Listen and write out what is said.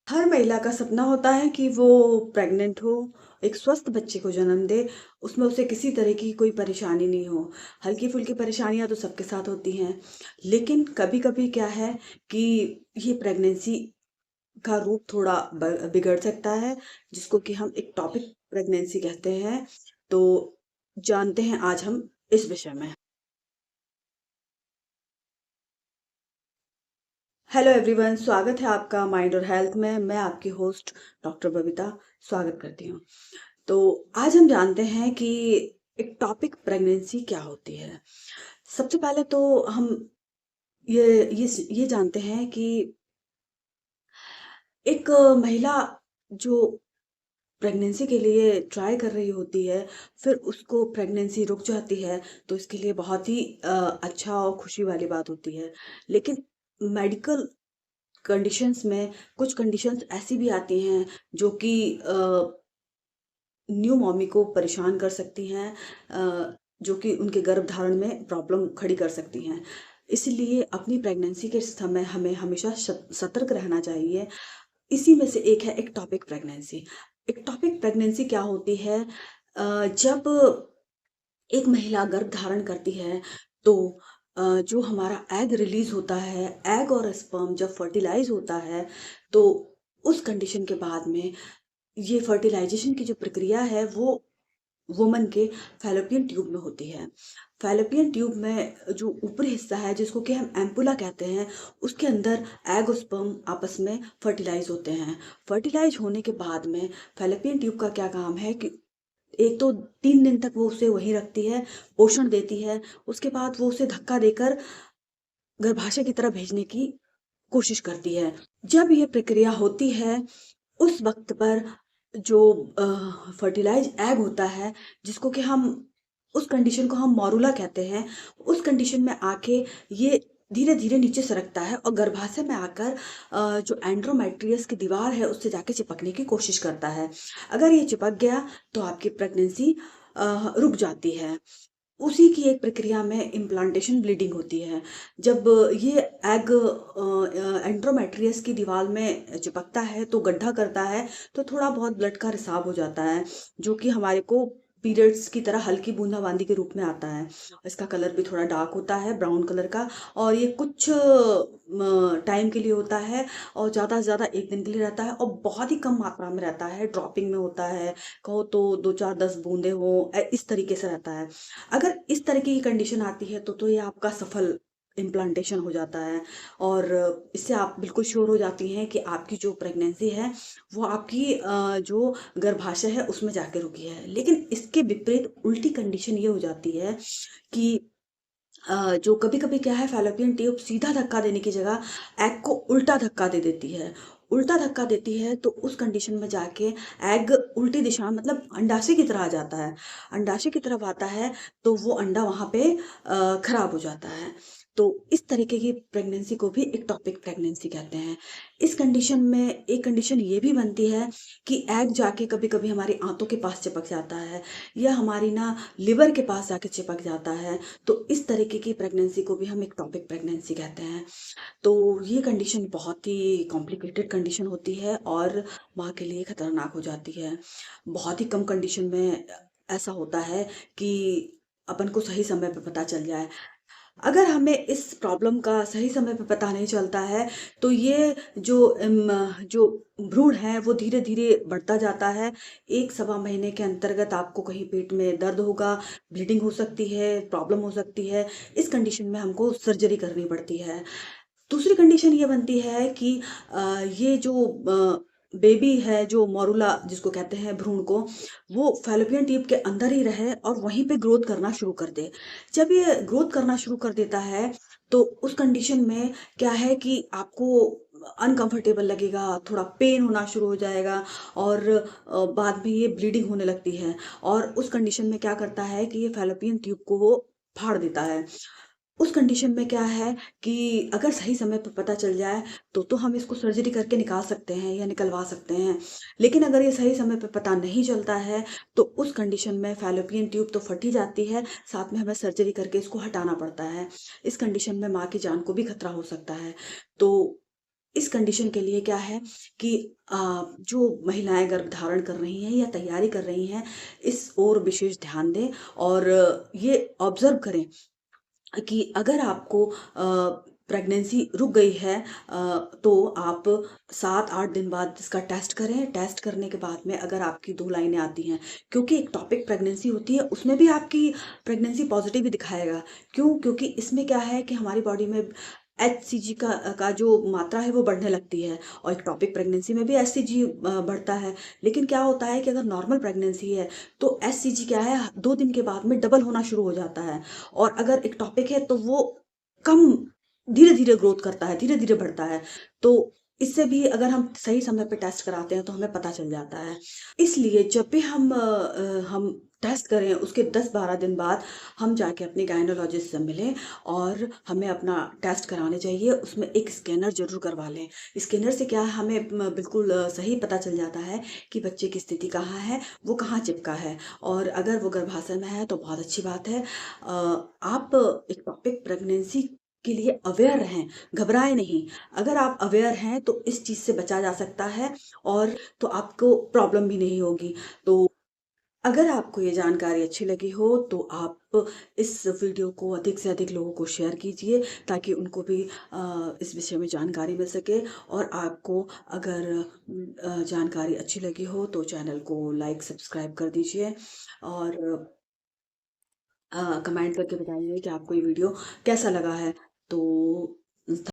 हर महिला का सपना होता है कि वो प्रेग्नेंट हो, एक स्वस्थ बच्चे को जन्म दे, उसमें उसे किसी तरह की कोई परेशानी नहीं हो। हल्की-फुल्की परेशानियाँ तो सबके साथ होती हैं, लेकिन कभी-कभी क्या है कि ये प्रेगनेंसी का रूप थोड़ा बिगड़ सकता है, जिसको कि हम इक्टोपिक प्रेगनेंसी कहते हैं। तो जानते हैं आज हम इस विषय में। हेलो एवरीवन, स्वागत है आपका माइंड और हेल्थ में। मैं आपकी होस्ट डॉक्टर बबीता स्वागत करती हूँ। तो आज हम जानते हैं कि एक्टोपिक प्रेगनेंसी क्या होती है। सबसे पहले तो हम ये ये जानते हैं कि एक महिला जो प्रेगनेंसी के लिए ट्राई कर रही होती है, फिर उसको प्रेगनेंसी रुक जाती है, तो इसके लिए बहुत ही अच्छा और खुशी वाली बात होती है। लेकिन मेडिकल कंडीशंस में कुछ कंडीशंस ऐसी भी आती हैं जो कि न्यू मॉमी को परेशान कर सकती हैं, जो कि उनके गर्भधारण में प्रॉब्लम खड़ी कर सकती हैं। इसलिए अपनी प्रेगनेंसी के समय हमें हमेशा सतर्क रहना चाहिए। इसी में से एक है एक्टोपिक प्रेगनेंसी। एक्टोपिक प्रेगनेंसी क्या होती है? जब एक महिला गर्भ धारण करती है तो जो हमारा एग रिलीज होता है, एग और स्पर्म जब फर्टिलाइज होता है, तो उस कंडीशन के बाद में ये फर्टिलाइजेशन की जो प्रक्रिया है वो वुमन के फैलोपियन ट्यूब में होती है। फैलोपियन ट्यूब में जो ऊपरी हिस्सा है जिसको कि हम एम्पुला कहते हैं, उसके अंदर एग और स्पर्म आपस में फर्टिलाइज होते हैं। फर्टिलाइज होने के बाद में फैलोपियन ट्यूब का क्या काम है कि एक तो 3 दिन तक वो उसे वहीं रखती है, पोषण देती है, उसके बाद वो उसे धक्का देकर गर्भाशय की तरफ भेजने की कोशिश करती है। जब ये प्रक्रिया होती है, उस वक़्त पर जो फर्टिलाइज़ एग होता है, जिसको कि हम उस कंडीशन को हम मॉरूला कहते हैं, उस कंडीशन में आके ये धीरे-धीरे नीचे सरकता है और गर्भाशय में आकर जो एंडोमेट्रियस की दीवार है, उससे जाके चिपकने की कोशिश करता है। अगर ये चिपक गया, तो आपकी प्रेगनेंसी रुक जाती है। उसी की एक प्रक्रिया में इम्प्लांटेशन ब्लीडिंग होती है। जब ये एग एंड्रोमेट्रियस की दीवार में चिपकता है तो गड्ढा करता है, तो थोड़ा बहुत ब्लड का रिसाव हो जाता है, जो कि हमारे को पीरियड्स की तरह हल्की बूंदाबांदी के रूप में आता है। इसका कलर भी थोड़ा डार्क होता है, ब्राउन कलर का, और ये कुछ टाइम के लिए होता है और ज़्यादा से ज़्यादा 1 दिन के लिए रहता है और बहुत ही कम मात्रा में रहता है, ड्रॉपिंग में होता है, कहो तो 2-4-10 बूंदें हों, इस तरीके से रहता है। अगर इस तरह की कंडीशन आती है तो ये आपका सफल इम्प्लांटेशन हो जाता है और इससे आप बिल्कुल श्योर हो जाती हैं कि आपकी जो प्रेगनेंसी है वो आपकी जो गर्भाशय है उसमें जाके रुकी है। लेकिन इसके विपरीत उल्टी कंडीशन ये हो जाती है कि जो कभी-कभी क्या है, फैलोपियन ट्यूब सीधा धक्का देने की जगह एग को उल्टा धक्का दे देती है। उल्टा धक्का देती है तो उस कंडीशन में जाके एग उल्टी दिशा में, मतलब अंडाशय की तरह आ जाता है। अंडाशय की तरफ आता है तो वो अंडा वहाँ पे खराब हो जाता है। तो इस तरीके की प्रेगनेंसी को भी एक्टोपिक प्रेगनेंसी कहते हैं। इस कंडीशन में एक कंडीशन ये भी बनती है कि एग जाके कभी-कभी हमारी आंतों के पास चिपक जाता है या हमारी ना लिवर के पास जाके चिपक जाता है। तो इस तरीके की प्रेगनेंसी को भी हम एक्टोपिक प्रेगनेंसी कहते हैं। तो ये कंडीशन बहुत ही कॉम्प्लिकेटेड कंडीशन होती है और माँ के लिए खतरनाक हो जाती है। बहुत ही कम कंडीशन में ऐसा होता है कि अपन को सही समय पे पता चल जाए। अगर हमें इस प्रॉब्लम का सही समय पे पता नहीं चलता है, तो ये जो भ्रूण है वो धीरे-धीरे बढ़ता जाता है। 1 सवा महीने के अंतर्गत आपको कहीं पेट में दर्द होगा, ब्लीडिंग हो सकती है, प्रॉब्लम हो सकती है। इस कंडीशन में हमको सर्जरी करनी पड़ती है। दूसरी कंडीशन ये बनती है कि ये जो बेबी है, जो मॉरूला जिसको कहते हैं भ्रूण को, वो फैलोपियन ट्यूब के अंदर ही रहे और वहीं पे ग्रोथ करना शुरू कर दे। जब ये ग्रोथ करना शुरू कर देता है, तो उस कंडीशन में क्या है कि आपको अनकंफर्टेबल लगेगा, थोड़ा पेन होना शुरू हो जाएगा और बाद में ये ब्लीडिंग होने लगती है और उस कंडीशन में क्या करता है कि ये फैलोपियन ट्यूब को वो फाड़ देता है। उस कंडीशन में क्या है कि अगर सही समय पे पता चल जाए तो हम इसको सर्जरी करके निकाल सकते हैं या निकलवा सकते हैं। लेकिन अगर ये सही समय पे पता नहीं चलता है तो उस कंडीशन में फैलोपियन ट्यूब तो फट ही जाती है, साथ में हमें सर्जरी करके इसको हटाना पड़ता है। इस कंडीशन में माँ की जान को भी खतरा हो सकता है। तो इस कंडीशन के लिए क्या है कि जो महिलाएँ गर्भधारण कर रही हैं या तैयारी कर रही हैं, इस ओर विशेष ध्यान दें और ये ऑब्ज़र्व करें कि अगर आपको प्रेगनेंसी रुक गई है तो आप 7-8 दिन बाद इसका टेस्ट करें। टेस्ट करने के बाद में अगर आपकी 2 लाइनें आती हैं, क्योंकि एक टॉपिक प्रेगनेंसी होती है, उसमें भी आपकी प्रेगनेंसी पॉज़िटिव ही दिखाएगा। क्यों? क्योंकि इसमें क्या है कि हमारी बॉडी में एचसीजी का जो मात्रा है वो बढ़ने लगती है और एक टॉपिक प्रेगनेंसी में भी एचसीजी बढ़ता है। लेकिन क्या होता है कि अगर नॉर्मल प्रेगनेंसी है, तो एचसीजी क्या है 2 दिन के बाद में डबल होना शुरू हो जाता है। और अगर एक टॉपिक है तो वो कम धीरे-धीरे ग्रोथ करता है, धीरे-धीरे बढ़ता है। तो इससे भी अगर हम सही समय पे टेस्ट कराते हैं तो हमें पता चल जाता है। इसलिए जब भी हम टेस्ट करें उसके 10-12 दिन बाद हम जाके अपने गायनोलॉजिस्ट से मिलें और हमें अपना टेस्ट कराने चाहिए। उसमें एक स्कैनर ज़रूर करवा लें। स्कैनर से क्या है हमें बिल्कुल सही पता चल जाता है कि बच्चे की स्थिति कहाँ है, वो कहाँ चिपका है और अगर वो गर्भाशय में है तो बहुत अच्छी बात है। आप एक्टोपिक प्रेगनेंसी के लिए अवेयर रहें, घबराएँ नहीं। अगर आप अवेयर हैं तो इस चीज़ से बचा जा सकता है और तो आपको प्रॉब्लम भी नहीं होगी। तो अगर आपको ये जानकारी अच्छी लगी हो तो आप इस वीडियो को अधिक से अधिक लोगों को शेयर कीजिए ताकि उनको भी इस विषय में जानकारी मिल सके और आपको अगर जानकारी अच्छी लगी हो तो चैनल को लाइक सब्सक्राइब कर दीजिए और कमेंट करके बताइए कि आपको ये वीडियो कैसा लगा है। तो